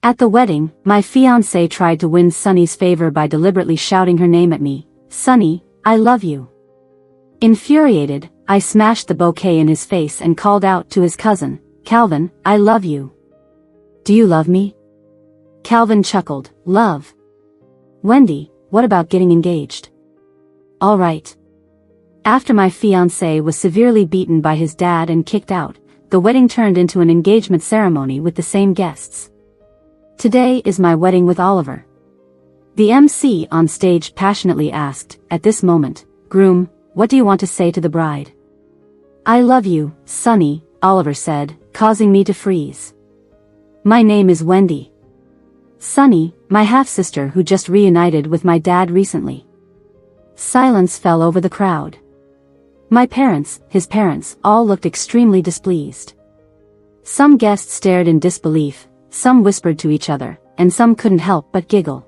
At the wedding, my fiancé tried to win Sunny's favor by deliberately shouting her name at me. "Sunny, I love you." Infuriated, I smashed the bouquet in his face and called out to his cousin, "Calvin, I love you." "Do you love me?" Calvin chuckled. "Love? Wendy, what about getting engaged?" "All right." After my fiancé was severely beaten by his dad and kicked out, the wedding turned into an engagement ceremony with the same guests. "Today is my wedding with Oliver." The MC on stage passionately asked, at this moment, "Groom, what do you want to say to the bride?" "I love you, Sunny," Oliver said, causing me to freeze. "My name is Wendy. Sunny, my half-sister who just reunited with my dad recently." Silence fell over the crowd. My parents, his parents, all looked extremely displeased. Some guests stared in disbelief, some whispered to each other, and some couldn't help but giggle.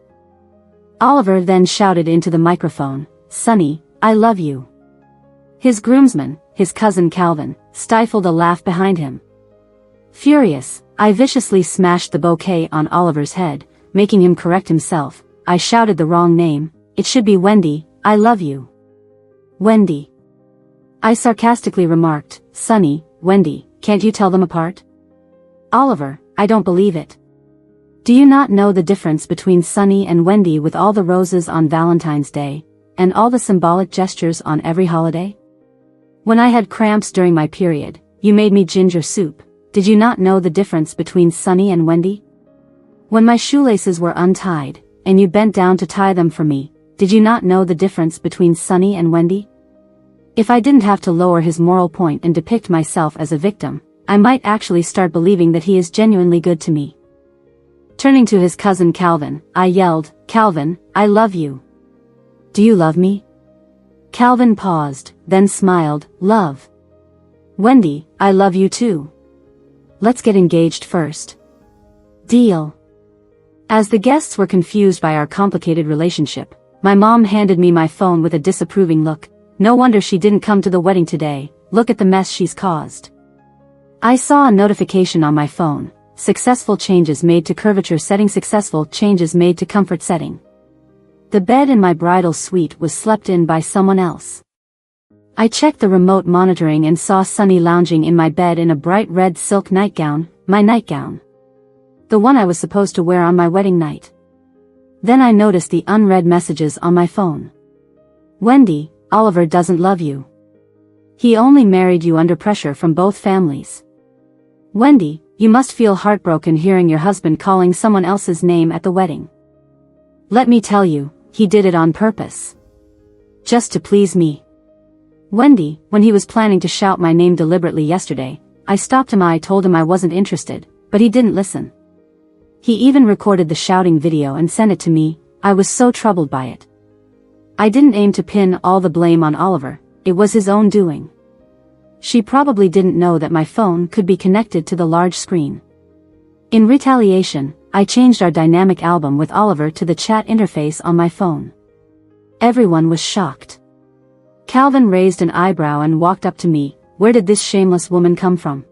Oliver then shouted into the microphone, "Sunny, I love you." His groomsman, his cousin Calvin, stifled a laugh behind him. Furious, I viciously smashed the bouquet on Oliver's head, making him correct himself. I shouted the wrong name. "It should be Wendy, I love you." "Wendy," I sarcastically remarked. "Sunny, Wendy, can't you tell them apart?" "Oliver, I don't believe it. Do you not know the difference between Sunny and Wendy with all the roses on Valentine's Day, and all the symbolic gestures on every holiday? When I had cramps during my period, you made me ginger soup. Did you not know the difference between Sunny and Wendy? When my shoelaces were untied, and you bent down to tie them for me, did you not know the difference between Sunny and Wendy?" If I didn't have to lower his moral point and depict myself as a victim, I might actually start believing that he is genuinely good to me. Turning to his cousin Calvin, I yelled, "Calvin, I love you." "Do you love me?" Calvin paused, then smiled. "Love? Wendy, I love you too. Let's get engaged first." "Deal." As the guests were confused by our complicated relationship, my mom handed me my phone with a disapproving look. "No wonder she didn't come to the wedding today, look at the mess she's caused." I saw a notification on my phone, "Successful changes made to curvature setting, successful changes made to comfort setting." The bed in my bridal suite was slept in by someone else. I checked the remote monitoring and saw Sunny lounging in my bed in a bright red silk nightgown, my nightgown. The one I was supposed to wear on my wedding night. Then I noticed the unread messages on my phone. "Wendy, Oliver doesn't love you. He only married you under pressure from both families. Wendy, you must feel heartbroken hearing your husband calling someone else's name at the wedding. Let me tell you, he did it on purpose. Just to please me." Wendy, when he was planning to shout my name deliberately yesterday, I stopped him. I told him I wasn't interested, but he didn't listen. He even recorded the shouting video and sent it to me. I was so troubled by it. I didn't aim to pin all the blame on Oliver, it was his own doing. She probably didn't know that my phone could be connected to the large screen. In retaliation, I changed our dynamic album with Oliver to the chat interface on my phone. Everyone was shocked. Calvin raised an eyebrow and walked up to me. "Where did this shameless woman come from?"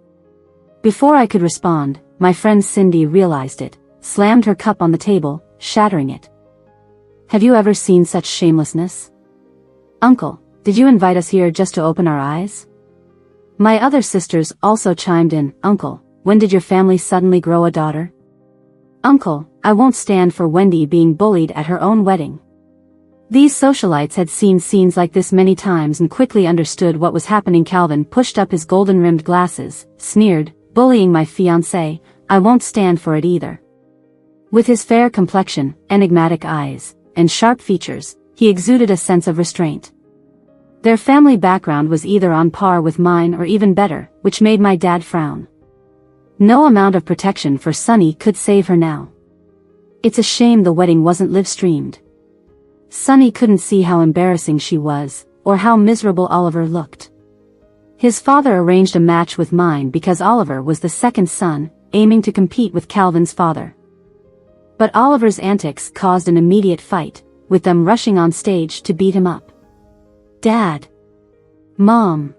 Before I could respond, my friend Cindy realized it, slammed her cup on the table, shattering it. "Have you ever seen such shamelessness? Uncle, did you invite us here just to open our eyes?" My other sisters also chimed in. "Uncle, when did your family suddenly grow a daughter?" "Uncle, I won't stand for Wendy being bullied at her own wedding." These socialites had seen scenes like this many times and quickly understood what was happening. Calvin pushed up his golden-rimmed glasses, sneered, "Bullying my fiancé, I won't stand for it either." With his fair complexion, enigmatic eyes, and sharp features, he exuded a sense of restraint. Their family background was either on par with mine or even better, which made my dad frown. No amount of protection for Sunny could save her now. It's a shame the wedding wasn't live-streamed. Sunny couldn't see how embarrassing she was, or how miserable Oliver looked. His father arranged a match with mine because Oliver was the second son, aiming to compete with Calvin's father. But Oliver's antics caused an immediate fight, with them rushing on stage to beat him up. "Dad! Mom!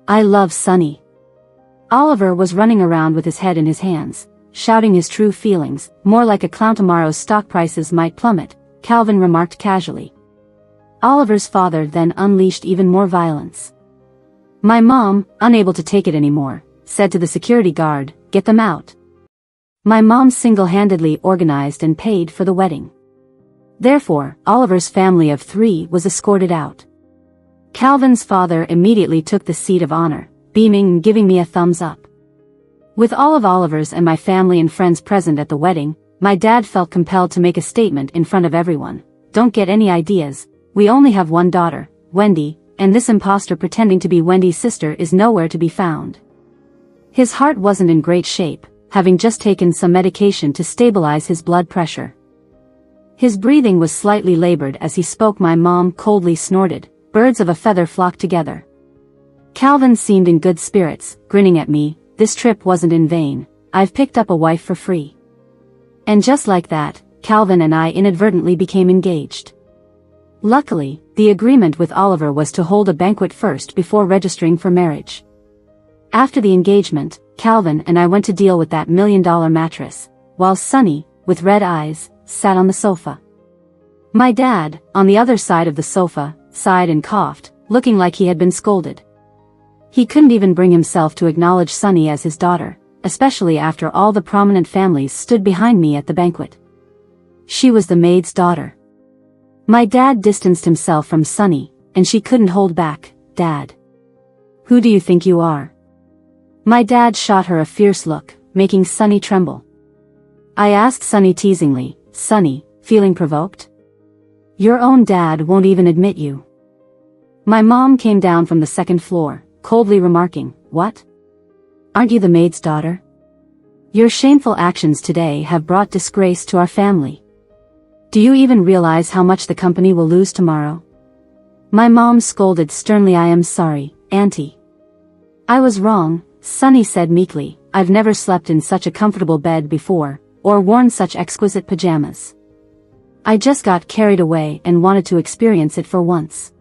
I love Sunny." Oliver was running around with his head in his hands, shouting his true feelings, more like a clown. Tomorrow's stock prices might plummet, Calvin remarked casually. Oliver's father then unleashed even more violence. My mom, unable to take it anymore, said to the security guard, "Get them out." My mom single-handedly organized and paid for the wedding. Therefore, Oliver's family of 3 was escorted out. Calvin's father immediately took the seat of honor, beaming and giving me a thumbs up. With all of Oliver's and my family and friends present at the wedding, my dad felt compelled to make a statement in front of everyone. "Don't get any ideas, we only have one daughter, Wendy, and this imposter pretending to be Wendy's sister is nowhere to be found." His heart wasn't in great shape, having just taken some medication to stabilize his blood pressure. His breathing was slightly labored as he spoke. My mom coldly snorted, "Birds of a feather flock together." Calvin seemed in good spirits, grinning at me. "This trip wasn't in vain, I've picked up a wife for free." And just like that, Calvin and I inadvertently became engaged. Luckily, the agreement with Oliver was to hold a banquet first before registering for marriage. After the engagement, Calvin and I went to deal with that $1 million mattress, while Sonny, with red eyes, sat on the sofa. My dad, on the other side of the sofa, sighed and coughed, looking like he had been scolded. He couldn't even bring himself to acknowledge Sonny as his daughter, especially after all the prominent families stood behind me at the banquet. She was the maid's daughter. My dad distanced himself from Sonny, and she couldn't hold back. "Dad. Who do you think you are?" My dad shot her a fierce look, making Sonny tremble. I asked Sonny teasingly, "Sonny, feeling provoked? Your own dad won't even admit you." My mom came down from the second floor, coldly remarking, "What? Aren't you the maid's daughter? Your shameful actions today have brought disgrace to our family. Do you even realize how much the company will lose tomorrow?" My mom scolded sternly. "I am sorry, Auntie. I was wrong," Sonny said meekly. "I've never slept in such a comfortable bed before, or worn such exquisite pajamas. I just got carried away and wanted to experience it for once.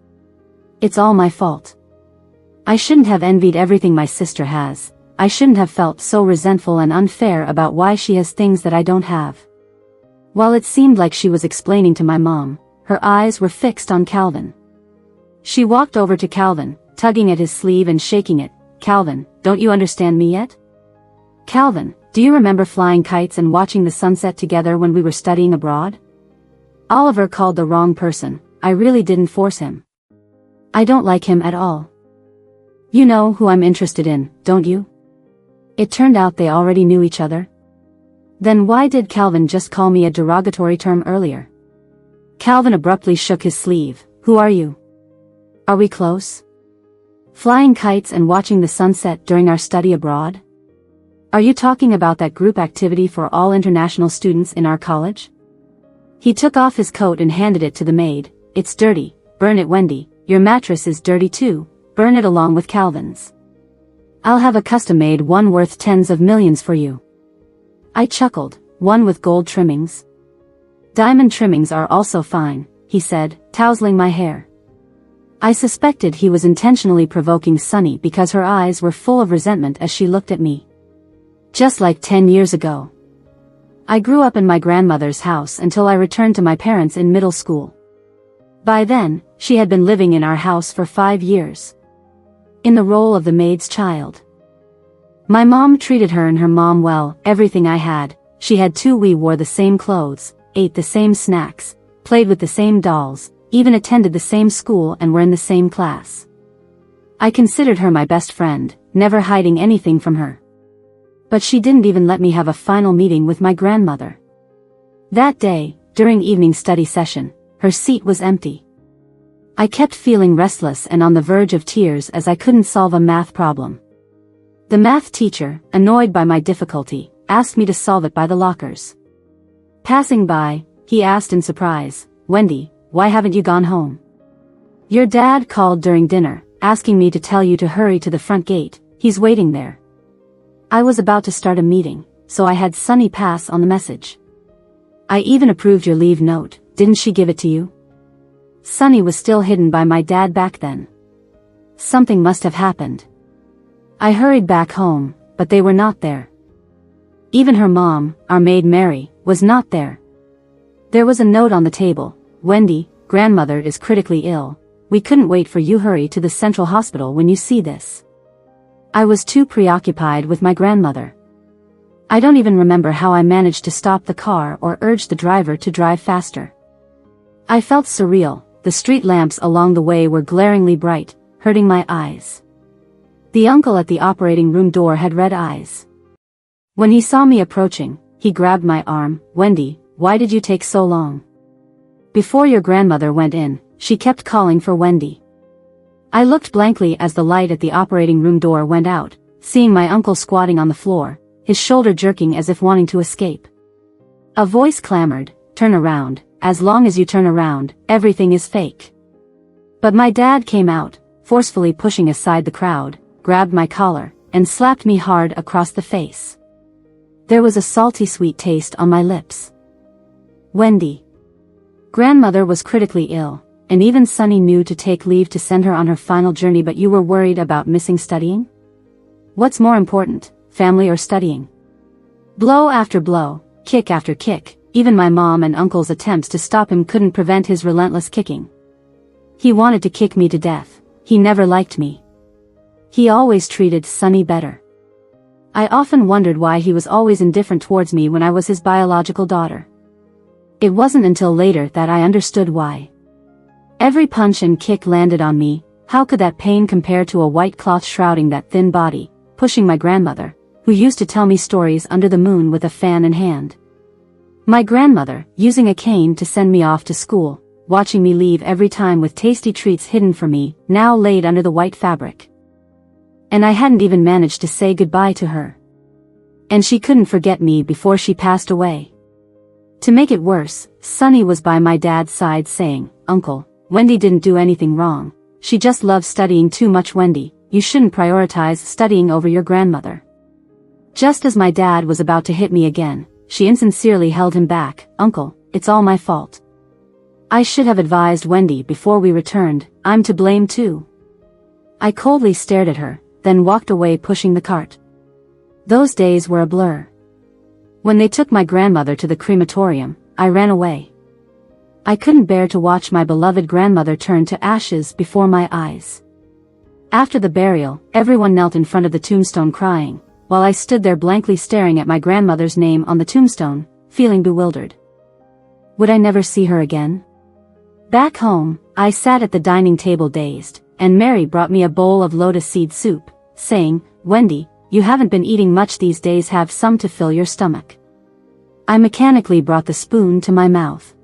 It's all my fault. I shouldn't have envied everything my sister has. I shouldn't have felt so resentful and unfair about why she has things that I don't have." While it seemed like she was explaining to my mom, her eyes were fixed on Calvin. She walked over to Calvin, tugging at his sleeve and shaking it. "Calvin, don't you understand me yet? Calvin, do you remember flying kites and watching the sunset together when we were studying abroad?" Oliver called the wrong person. I really didn't force him. I don't like him at all. You know who I'm interested in, don't you? It turned out they already knew each other. Then why did Calvin just call me a derogatory term earlier? Calvin abruptly shook his sleeve. "Who are you? Are we close? Flying kites and watching the sunset during our study abroad? Are you talking about that group activity for all international students in our college?" He took off his coat and handed it to the maid. "It's dirty, burn it, Wendy. Your mattress is dirty too, burn it along with Calvin's. I'll have a custom-made one worth tens of millions for you." I chuckled. "One with gold trimmings?" "Diamond trimmings are also fine," he said, tousling my hair. I suspected he was intentionally provoking Sonny because her eyes were full of resentment as she looked at me. Just like 10 years ago. I grew up in my grandmother's house until I returned to my parents in middle school. By then, she had been living in our house for 5 years. In the role of the maid's child. My mom treated her and her mom well. Everything I had, she had too. We wore the same clothes, ate the same snacks, played with the same dolls, even attended the same school and were in the same class. I considered her my best friend, never hiding anything from her. But she didn't even let me have a final meeting with my grandmother. That day, during evening study session, her seat was empty. I kept feeling restless and on the verge of tears as I couldn't solve a math problem. The math teacher, annoyed by my difficulty, asked me to solve it by the lockers. Passing by, he asked in surprise, "Wendy, why haven't you gone home? Your dad called during dinner, asking me to tell you to hurry to the front gate, he's waiting there." I was about to start a meeting, so I had Sonny pass on the message. "I even approved your leave note, didn't she give it to you?" Sonny was still hidden by my dad back then. Something must have happened. I hurried back home, but they were not there. Even her mom, our maid Mary, was not there. There was a note on the table. Wendy, grandmother is critically ill. We couldn't wait for you. Hurry to the central hospital when you see this. I was too preoccupied with my grandmother. I don't even remember how I managed to stop the car or urge the driver to drive faster. I felt surreal. The street lamps along the way were glaringly bright, hurting my eyes. The uncle at the operating room door had red eyes. When he saw me approaching, he grabbed my arm. Wendy, why did you take so long? Before your grandmother went in, she kept calling for Wendy. I looked blankly as the light at the operating room door went out, seeing my uncle squatting on the floor, his shoulder jerking as if wanting to escape. A voice clamored, turn around, as long as you turn around, everything is fake. But my dad came out, forcefully pushing aside the crowd, grabbed my collar, and slapped me hard across the face. There was a salty sweet taste on my lips. Wendy. Grandmother was critically ill, and even Sunny knew to take leave to send her on her final journey, but you were worried about missing studying? What's more important, family or studying? Blow after blow, kick after kick, even my mom and uncle's attempts to stop him couldn't prevent his relentless kicking. He wanted to kick me to death. He never liked me. He always treated Sunny better. I often wondered why he was always indifferent towards me when I was his biological daughter. It wasn't until later that I understood why. Every punch and kick landed on me. How could that pain compare to a white cloth shrouding that thin body, pushing my grandmother, who used to tell me stories under the moon with a fan in hand? My grandmother, using a cane to send me off to school, watching me leave every time with tasty treats hidden from me, now laid under the white fabric. And I hadn't even managed to say goodbye to her. And she couldn't forget me before she passed away. To make it worse, Sunny was by my dad's side saying, Uncle, Wendy didn't do anything wrong. She just loves studying too much. Wendy, you shouldn't prioritize studying over your grandmother. Just as my dad was about to hit me again, she insincerely held him back. Uncle, it's all my fault. I should have advised Wendy before we returned. I'm to blame too. I coldly stared at her, then walked away pushing the cart. Those days were a blur. When they took my grandmother to the crematorium, I ran away. I couldn't bear to watch my beloved grandmother turn to ashes before my eyes. After the burial, everyone knelt in front of the tombstone crying, while I stood there blankly staring at my grandmother's name on the tombstone, feeling bewildered. Would I never see her again? Back home, I sat at the dining table dazed, and Mary brought me a bowl of lotus seed soup, saying, Wendy, you haven't been eating much these days, have some to fill your stomach. I mechanically brought the spoon to my mouth.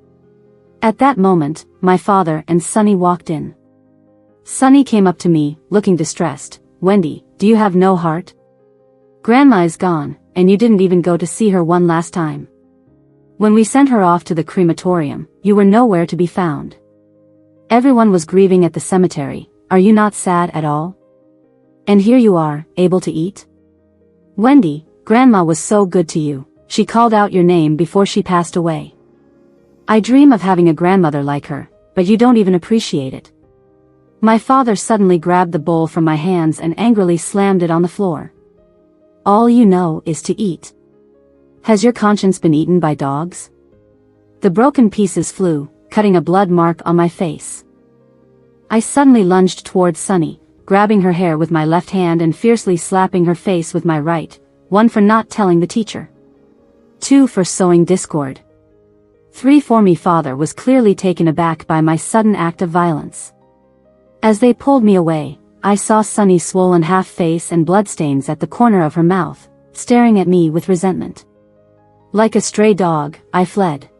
At that moment, my father and Sunny walked in. Sunny came up to me, looking distressed. Wendy, do you have no heart? Grandma is gone, and you didn't even go to see her one last time. When we sent her off to the crematorium, you were nowhere to be found. Everyone was grieving at the cemetery. Are you not sad at all? And here you are, able to eat? Wendy, Grandma was so good to you. She called out your name before she passed away. I dream of having a grandmother like her, but you don't even appreciate it. My father suddenly grabbed the bowl from my hands and angrily slammed it on the floor. All you know is to eat. Has your conscience been eaten by dogs? The broken pieces flew, cutting a blood mark on my face. I suddenly lunged towards Sunny, grabbing her hair with my left hand and fiercely slapping her face with my right, 1 for not telling the teacher. 2 for sowing discord. 3 for me. Father was clearly taken aback by my sudden act of violence. As they pulled me away, I saw Sunny's swollen half face and bloodstains at the corner of her mouth, staring at me with resentment. Like a stray dog, I fled.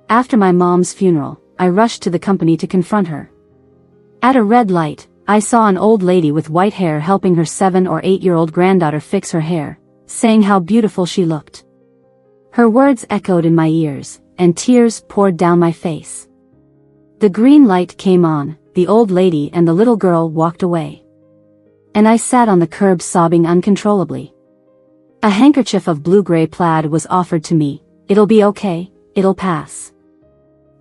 After my mom's funeral, I rushed to the company to confront her. At a red light, I saw an old lady with white hair helping her 7 or 8-year-old granddaughter fix her hair, saying how beautiful she looked. Her words echoed in my ears, and tears poured down my face. The green light came on, the old lady and the little girl walked away. And I sat on the curb sobbing uncontrollably. A handkerchief of blue-gray plaid was offered to me. It'll be okay, it'll pass.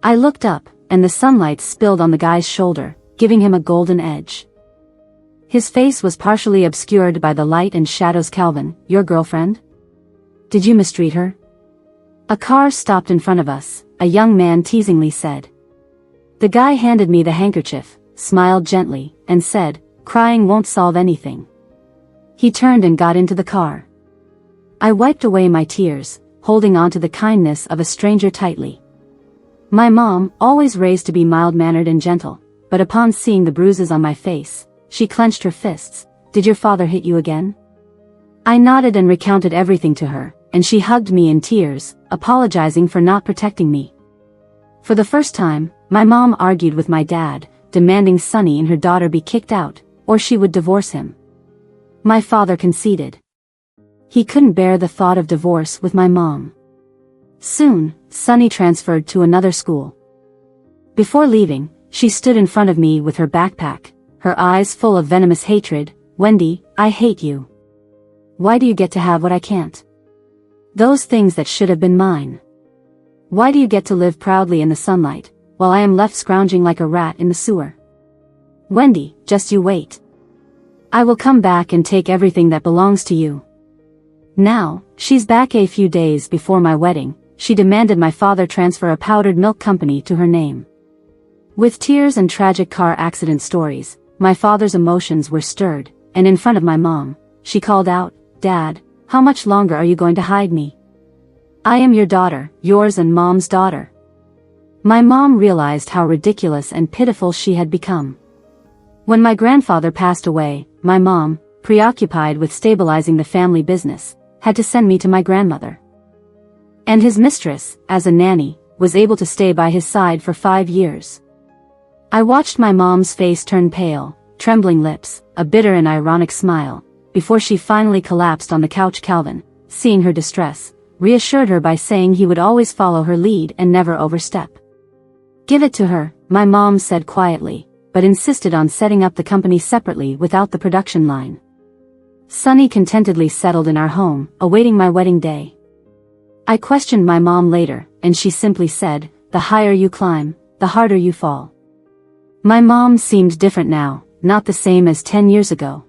I looked up, and the sunlight spilled on the guy's shoulder, giving him a golden edge. His face was partially obscured by the light and shadows. Calvin, your girlfriend? Did you mistreat her? A car stopped in front of us, a young man teasingly said. The guy handed me the handkerchief, smiled gently, and said, crying won't solve anything. He turned and got into the car. I wiped away my tears, holding on to the kindness of a stranger tightly. My mom, always raised to be mild-mannered and gentle, but upon seeing the bruises on my face, she clenched her fists. Did your father hit you again? I nodded and recounted everything to her, and she hugged me in tears, apologizing for not protecting me. For the first time, my mom argued with my dad, demanding Sunny and her daughter be kicked out, or she would divorce him. My father conceded. He couldn't bear the thought of divorce with my mom. Soon, Sunny transferred to another school. Before leaving, she stood in front of me with her backpack, her eyes full of venomous hatred. Wendy, I hate you. Why do you get to have what I can't? Those things that should have been mine. Why do you get to live proudly in the sunlight, while I am left scrounging like a rat in the sewer? Wendy, just you wait. I will come back and take everything that belongs to you. Now, she's back. A few days before my wedding, she demanded my father transfer a powdered milk company to her name. With tears and tragic car accident stories, my father's emotions were stirred, and in front of my mom, she called out, Dad, how much longer are you going to hide me? I am your daughter, yours and Mom's daughter. My mom realized how ridiculous and pitiful she had become. When my grandfather passed away, my mom, preoccupied with stabilizing the family business, had to send me to my grandmother. And his mistress, as a nanny, was able to stay by his side for 5 years. I watched my mom's face turn pale, trembling lips, a bitter and ironic smile, before she finally collapsed on the couch. Calvin, seeing her distress, reassured her by saying he would always follow her lead and never overstep. Give it to her, my mom said quietly, but insisted on setting up the company separately without the production line. Sunny contentedly settled in our home, awaiting my wedding day. I questioned my mom later, and she simply said, the higher you climb, the harder you fall. My mom seemed different now, not the same as 10 years ago.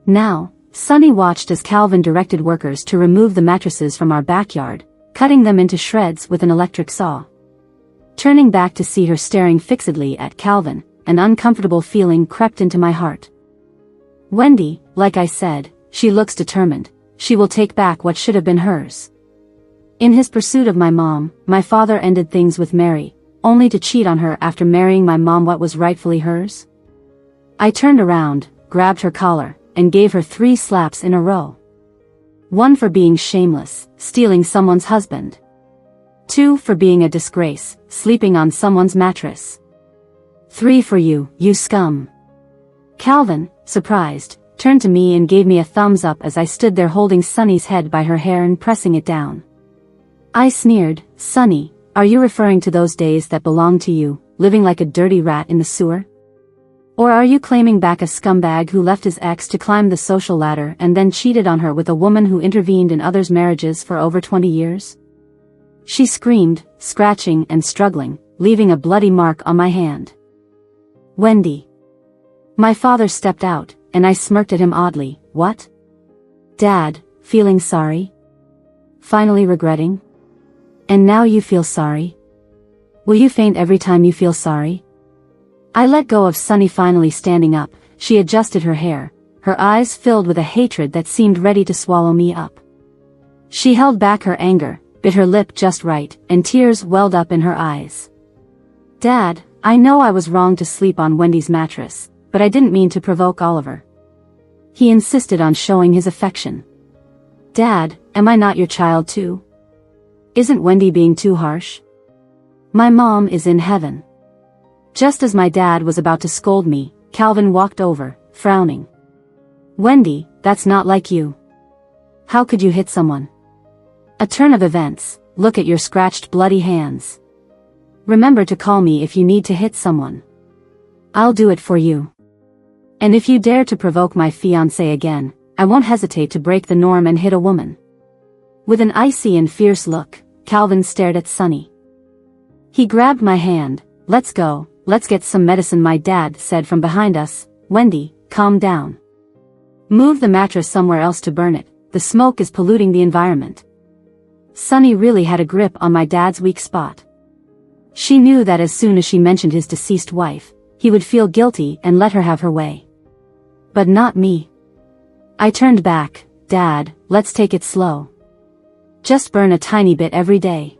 Now, Sunny watched as Calvin directed workers to remove the mattresses from our backyard, cutting them into shreds with an electric saw. Turning back to see her staring fixedly at Calvin, an uncomfortable feeling crept into my heart. Wendy, like I said, she looks determined. She will take back what should have been hers. In his pursuit of my mom, my father ended things with Mary, only to cheat on her after marrying my mom what was rightfully hers. I turned around, grabbed her collar, and gave her 3 slaps in a row. 1 for being shameless, stealing someone's husband. 2 for being a disgrace, sleeping on someone's mattress. 3 for you, you scum. Calvin, surprised, turned to me and gave me a thumbs up as I stood there holding Sunny's head by her hair and pressing it down. I sneered, Sunny, are you referring to those days that belonged to you, living like a dirty rat in the sewer? Or are you claiming back a scumbag who left his ex to climb the social ladder and then cheated on her with a woman who intervened in others' marriages for over 20 years? She screamed, scratching and struggling, leaving a bloody mark on my hand. Wendy. My father stepped out, and I smirked at him oddly. What? Dad, feeling sorry? Finally regretting? And now you feel sorry? Will you faint every time you feel sorry? I let go of Sunny. Finally standing up, she adjusted her hair, her eyes filled with a hatred that seemed ready to swallow me up. She held back her anger, bit her lip just right, and tears welled up in her eyes. Dad, I know I was wrong to sleep on Wendy's mattress, but I didn't mean to provoke Oliver. He insisted on showing his affection. Dad, am I not your child too? Isn't Wendy being too harsh? My mom is in heaven. Just as my dad was about to scold me, Calvin walked over, frowning. Wendy, that's not like you. How could you hit someone? A turn of events. Look at your scratched bloody hands. Remember to call me if you need to hit someone. I'll do it for you. And if you dare to provoke my fiancé again, I won't hesitate to break the norm and hit a woman. With an icy and fierce look, Calvin stared at Sunny. He grabbed my hand. Let's go, let's get some medicine, my dad said from behind us. Wendy, calm down. Move the mattress somewhere else to burn it. The smoke is polluting the environment. Sunny really had a grip on my dad's weak spot. She knew that as soon as she mentioned his deceased wife, he would feel guilty and let her have her way. But not me. I turned back. Dad, let's take it slow. Just burn a tiny bit every day.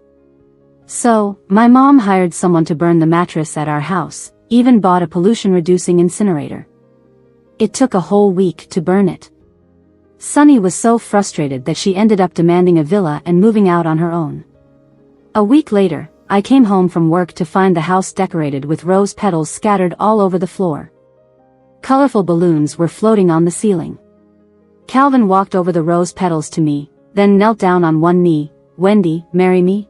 So, my mom hired someone to burn the mattress at our house, even bought a pollution-reducing incinerator. It took a whole week to burn it. Sunny was so frustrated that she ended up demanding a villa and moving out on her own. A week later, I came home from work to find the house decorated with rose petals scattered all over the floor. Colorful balloons were floating on the ceiling. Calvin walked over the rose petals to me, then knelt down on one knee. Wendy, marry me?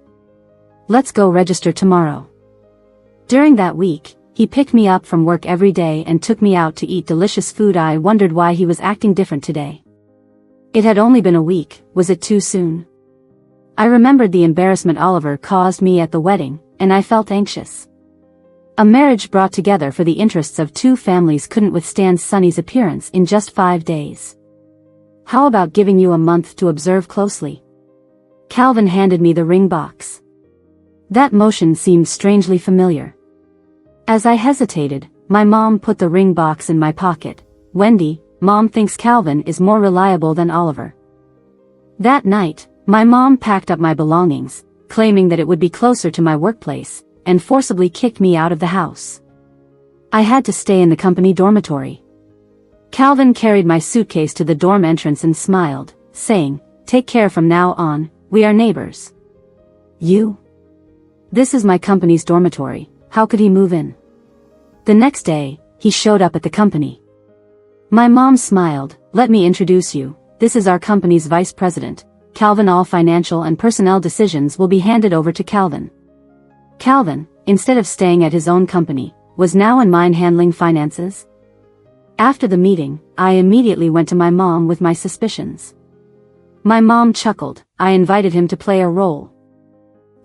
Let's go register tomorrow. During that week, he picked me up from work every day and took me out to eat delicious food. I wondered why he was acting different today. It had only been a week. Was it too soon? I remembered the embarrassment Oliver caused me at the wedding, and I felt anxious. A marriage brought together for the interests of two families couldn't withstand Sunny's appearance in just 5 days. How about giving you a month to observe closely? Calvin handed me the ring box. That motion seemed strangely familiar. As I hesitated, my mom put the ring box in my pocket. Wendy, Mom thinks Calvin is more reliable than Oliver. That night, my mom packed up my belongings, claiming that it would be closer to my workplace, and forcibly kicked me out of the house. I had to stay in the company dormitory. Calvin carried my suitcase to the dorm entrance and smiled, saying, "Take care from now on, we are neighbors." You? This is my company's dormitory, how could he move in? The next day, he showed up at the company. My mom smiled, "Let me introduce you, this is our company's vice president, Calvin. All financial and personnel decisions will be handed over to Calvin." Calvin, instead of staying at his own company, was now in mine handling finances. After the meeting, I immediately went to my mom with my suspicions. My mom chuckled. I invited him to play a role.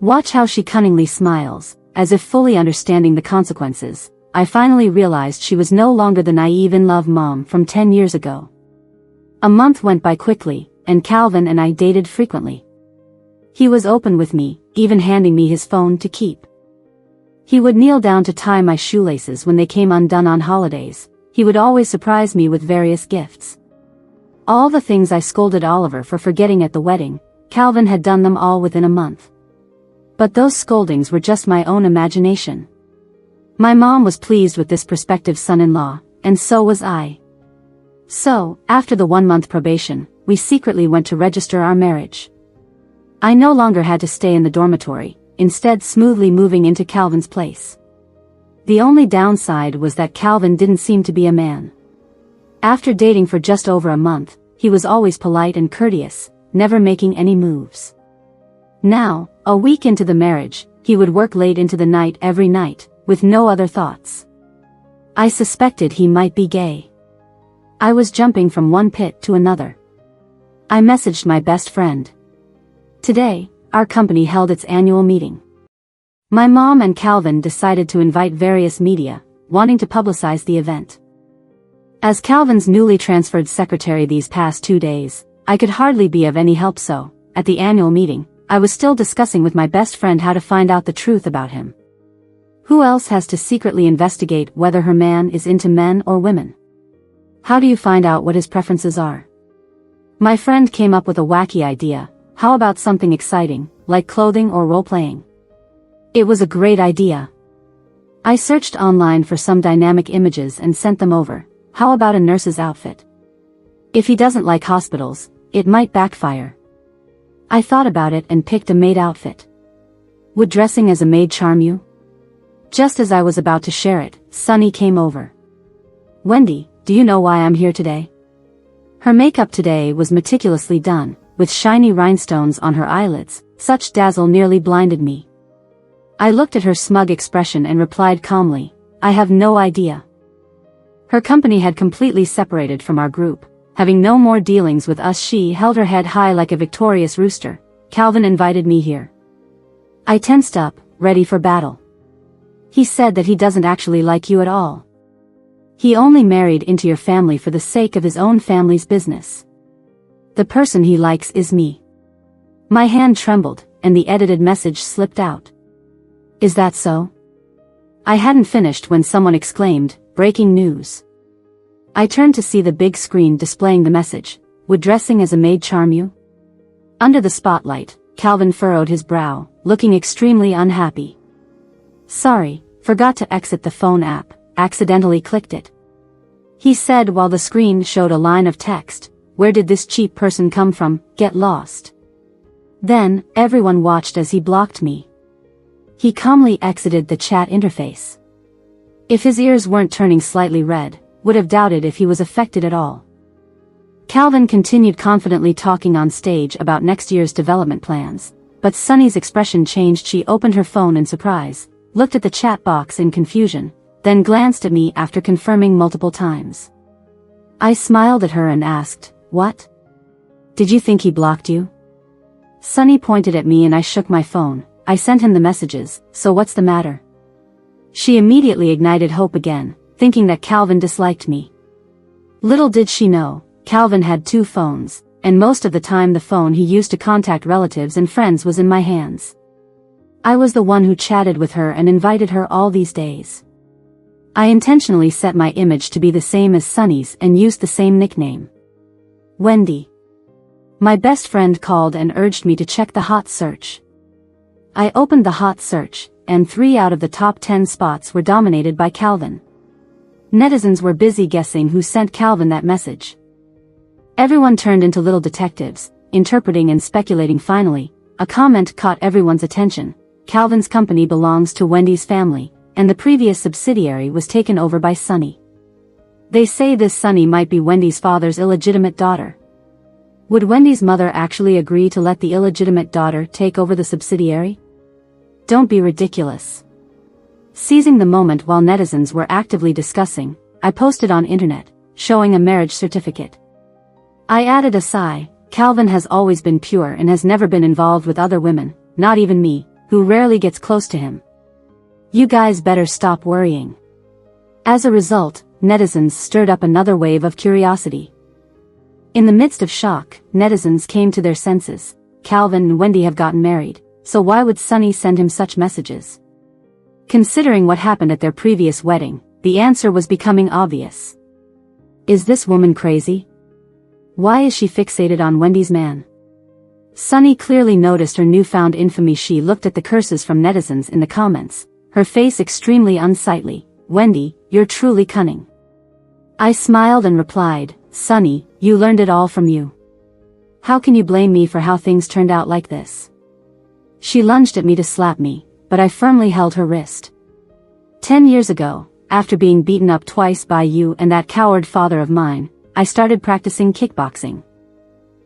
Watch how she cunningly smiles, as if fully understanding the consequences. I finally realized she was no longer the naive in-love mom from 10 years ago. A month went by quickly, and Calvin and I dated frequently. He was open with me, even handing me his phone to keep. He would kneel down to tie my shoelaces when they came undone on holidays. He would always surprise me with various gifts. All the things I scolded Oliver for forgetting at the wedding, Calvin had done them all within a month. But those scoldings were just my own imagination. My mom was pleased with this prospective son-in-law, and so was I. So, after the 1-month probation, we secretly went to register our marriage. I no longer had to stay in the dormitory, instead smoothly moving into Calvin's place. The only downside was that Calvin didn't seem to be a man. After dating for just over a month, he was always polite and courteous, never making any moves. Now, a week into the marriage, he would work late into the night every night, with no other thoughts. I suspected he might be gay. I was jumping from one pit to another. I messaged my best friend. Today, our company held its annual meeting. My mom and Calvin decided to invite various media, wanting to publicize the event. As Calvin's newly transferred secretary these past 2 days, I could hardly be of any help, so, at the annual meeting, I was still discussing with my best friend how to find out the truth about him. Who else has to secretly investigate whether her man is into men or women? How do you find out what his preferences are? My friend came up with a wacky idea. How about something exciting, like clothing or role-playing? It was a great idea. I searched online for some dynamic images and sent them over. How about a nurse's outfit? If he doesn't like hospitals, it might backfire. I thought about it and picked a maid outfit. Would dressing as a maid charm you? Just as I was about to share it, Sunny came over. Wendy, do you know why I'm here today? Her makeup today was meticulously done, with shiny rhinestones on her eyelids. Such dazzle nearly blinded me. I looked at her smug expression and replied calmly, I have no idea. Her company had completely separated from our group. Having no more dealings with us, she held her head high like a victorious rooster. Calvin invited me here. I tensed up, ready for battle. He said that he doesn't actually like you at all. He only married into your family for the sake of his own family's business. The person he likes is me. My hand trembled, and the edited message slipped out. Is that so? I hadn't finished when someone exclaimed, "Breaking news." I turned to see the big screen displaying the message. Would dressing as a maid charm you? Under the spotlight, Calvin furrowed his brow, looking extremely unhappy. Sorry, forgot to exit the phone app, accidentally clicked it. He said while the screen showed a line of text, where did this cheap person come from, get lost. Then, everyone watched as he blocked me. He calmly exited the chat interface. If his ears weren't turning slightly red, would have doubted if he was affected at all. Calvin continued confidently talking on stage about next year's development plans, but Sunny's expression changed. She opened her phone in surprise, looked at the chat box in confusion, then glanced at me after confirming multiple times. I smiled at her and asked, "What? Did you think he blocked you?" Sunny pointed at me and I shook my phone. I sent him the messages, so what's the matter? She immediately ignited hope again, thinking that Calvin disliked me. Little did she know, Calvin had 2 phones, and most of the time the phone he used to contact relatives and friends was in my hands. I was the one who chatted with her and invited her all these days. I intentionally set my image to be the same as Sunny's and used the same nickname. Wendy. My best friend called and urged me to check the hot search. I opened the hot search, and 3 out of the top 10 spots were dominated by Calvin. Netizens were busy guessing who sent Calvin that message. Everyone turned into little detectives, interpreting and speculating. Finally, a comment caught everyone's attention. Calvin's company belongs to Wendy's family, and the previous subsidiary was taken over by Sunny. They say this Sunny might be Wendy's father's illegitimate daughter. Would Wendy's mother actually agree to let the illegitimate daughter take over the subsidiary? Don't be ridiculous. Seizing the moment while netizens were actively discussing, I posted on internet, showing a marriage certificate. I added a sigh. Calvin has always been pure and has never been involved with other women, not even me, who rarely gets close to him. You guys better stop worrying. As a result, netizens stirred up another wave of curiosity. In the midst of shock, netizens came to their senses. Calvin and Wendy have gotten married, so why would Sunny send him such messages? Considering what happened at their previous wedding, the answer was becoming obvious. Is this woman crazy? Why is she fixated on Wendy's man? Sunny clearly noticed her newfound infamy. She looked at the curses from netizens in the comments, her face extremely unsightly. Wendy, you're truly cunning. I smiled and replied, Sunny, you learned it all from you. How can you blame me for how things turned out like this? She lunged at me to slap me, but I firmly held her wrist. 10 years ago, after being beaten up twice by you and that coward father of mine, I started practicing kickboxing.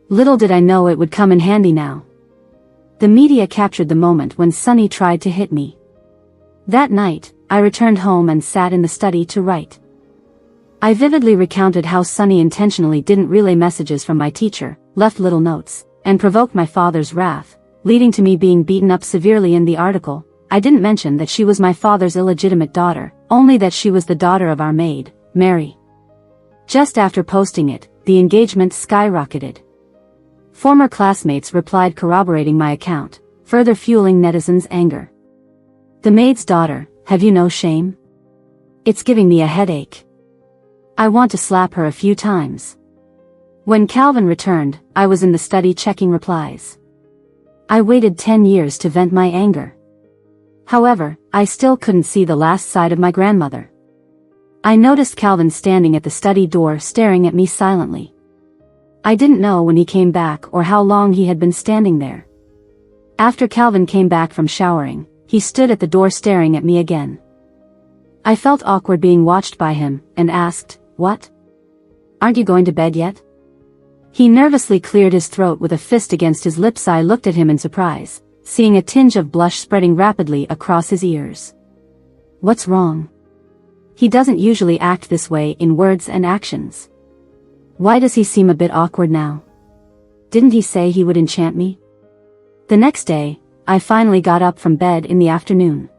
Little did I know it would come in handy now. The media captured the moment when Sunny tried to hit me. That night, I returned home and sat in the study to write. I vividly recounted how Sunny intentionally didn't relay messages from my teacher, left little notes, and provoked my father's wrath, leading to me being beaten up severely. In the article, I didn't mention that she was my father's illegitimate daughter, only that she was the daughter of our maid, Mary. Just after posting it, the engagement skyrocketed. Former classmates replied corroborating my account, further fueling netizens' anger. The maid's daughter, have you no shame? It's giving me a headache. I want to slap her a few times. When Calvin returned, I was in the study checking replies. I waited 10 years to vent my anger. However, I still couldn't see the last side of my grandmother. I noticed Calvin standing at the study door staring at me silently. I didn't know when he came back or how long he had been standing there. After Calvin came back from showering, he stood at the door staring at me again. I felt awkward being watched by him, and asked, "What? Aren't you going to bed yet?" He nervously cleared his throat with a fist against his lips. I looked at him in surprise, seeing a tinge of blush spreading rapidly across his ears. What's wrong? He doesn't usually act this way in words and actions. Why does he seem a bit awkward now? Didn't he say he would enchant me? The next day, I finally got up from bed in the afternoon.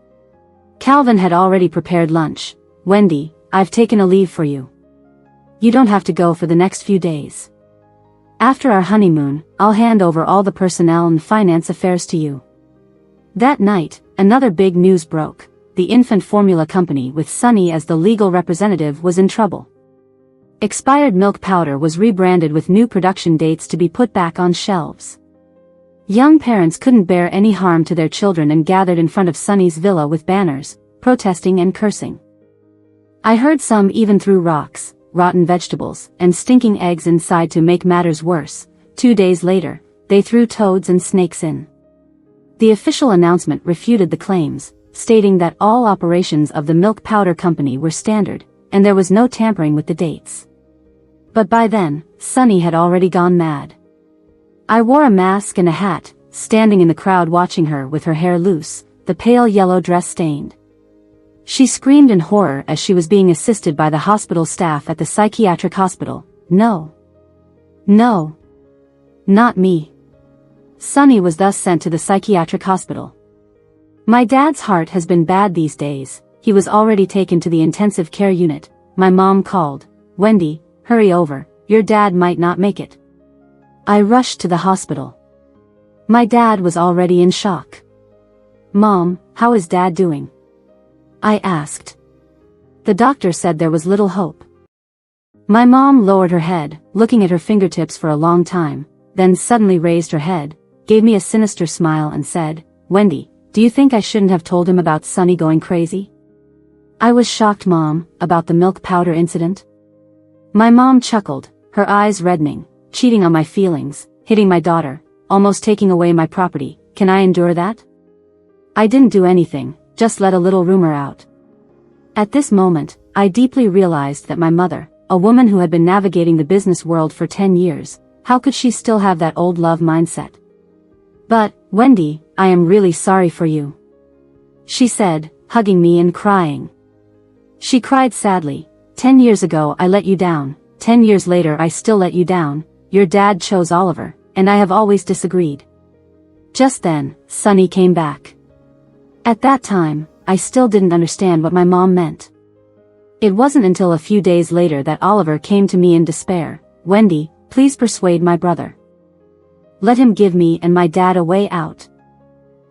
Calvin had already prepared lunch. Wendy, I've taken a leave for you. You don't have to go for the next few days. After our honeymoon, I'll hand over all the personnel and finance affairs to you." That night, another big news broke. The infant formula company with Sunny as the legal representative was in trouble. Expired milk powder was rebranded with new production dates to be put back on shelves. Young parents couldn't bear any harm to their children and gathered in front of Sunny's villa with banners, protesting and cursing. I heard some even threw rocks, rotten vegetables, and stinking eggs inside. To make matters worse, 2 days later, they threw toads and snakes in. The official announcement refuted the claims, stating that all operations of the milk powder company were standard, and there was no tampering with the dates. But by then, Sunny had already gone mad. I wore a mask and a hat, standing in the crowd watching her with her hair loose, the pale yellow dress stained. She screamed in horror as she was being assisted by the hospital staff at the psychiatric hospital. "No. No. Not me." Sunny was thus sent to the psychiatric hospital. My dad's heart has been bad these days. He was already taken to the intensive care unit. My mom called, "Wendy, hurry over, your dad might not make it." I rushed to the hospital. My dad was already in shock. "Mom, how is Dad doing?" I asked. The doctor said there was little hope. My mom lowered her head, looking at her fingertips for a long time, then suddenly raised her head, gave me a sinister smile and said, "Wendy, do you think I shouldn't have told him about Sunny going crazy?" I was shocked. "Mom, about the milk powder incident?" My mom chuckled, her eyes reddening. "Cheating on my feelings, hitting my daughter, almost taking away my property, can I endure that? I didn't do anything, just let a little rumor out." At this moment, I deeply realized that my mother, a woman who had been navigating the business world for 10 years, how could she still have that old love mindset? "But, Wendy, I am really sorry for you," she said, hugging me and crying. She cried sadly. 10 years ago I let you down, 10 years later I still let you down. Your dad chose Oliver, and I have always disagreed." Just then, Sunny came back. At that time, I still didn't understand what my mom meant. It wasn't until a few days later that Oliver came to me in despair. "Wendy, please persuade my brother. Let him give me and my dad a way out."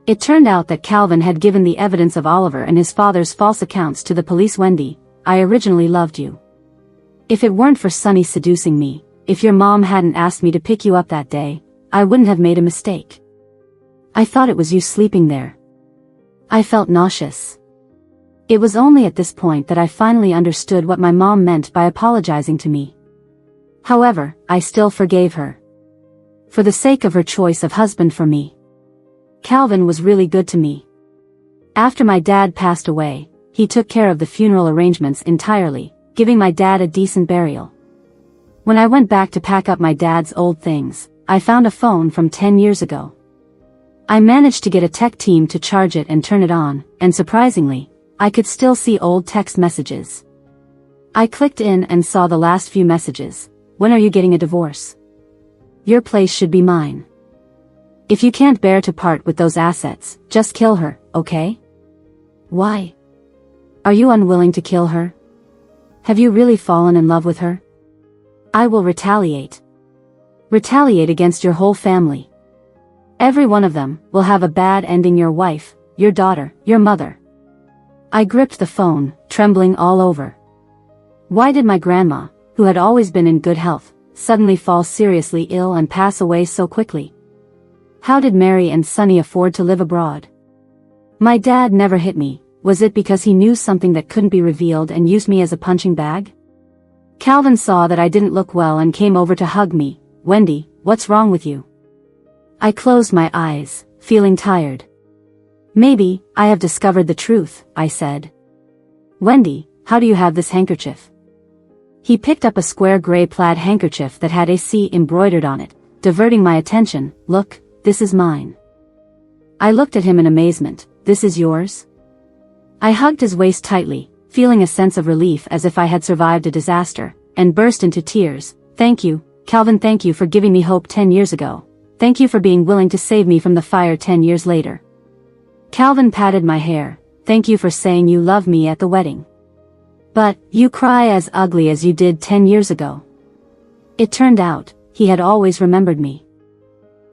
It turned out that Calvin had given the evidence of Oliver and his father's false accounts to the police. "Wendy, I originally loved you. If it weren't for Sunny seducing me, if your mom hadn't asked me to pick you up that day, I wouldn't have made a mistake. I thought it was you sleeping there." I felt nauseous. It was only at this point that I finally understood what my mom meant by apologizing to me. However, I still forgave her. For the sake of her choice of husband for me. Calvin was really good to me. After my dad passed away, he took care of the funeral arrangements entirely, giving my dad a decent burial. When I went back to pack up my dad's old things, I found a phone from 10 years ago. I managed to get a tech team to charge it and turn it on, and surprisingly, I could still see old text messages. I clicked in and saw the last few messages. "When are you getting a divorce? Your place should be mine. If you can't bear to part with those assets, just kill her, okay?" "Why? Are you unwilling to kill her? Have you really fallen in love with her?" "I will retaliate. Retaliate against your whole family. Every one of them will have a bad ending. Your wife, your daughter, your mother." I gripped the phone, trembling all over. Why did my grandma, who had always been in good health, suddenly fall seriously ill and pass away so quickly? How did Mary and Sunny afford to live abroad? My dad never hit me. Was it because he knew something that couldn't be revealed and used me as a punching bag? Calvin saw that I didn't look well and came over to hug me. "Wendy, what's wrong with you?" I closed my eyes, feeling tired. "Maybe, I have discovered the truth," I said. "Wendy, how do you have this handkerchief?" He picked up a square gray plaid handkerchief that had a C embroidered on it, diverting my attention. "Look, this is mine." I looked at him in amazement. "This is yours?" I hugged his waist tightly, feeling a sense of relief as if I had survived a disaster, and burst into tears. "Thank you, Calvin, thank you for giving me hope 10 years ago. Thank you for being willing to save me from the fire 10 years later." Calvin patted my hair. "Thank you for saying you love me at the wedding. But, you cry as ugly as you did 10 years ago." It turned out, he had always remembered me.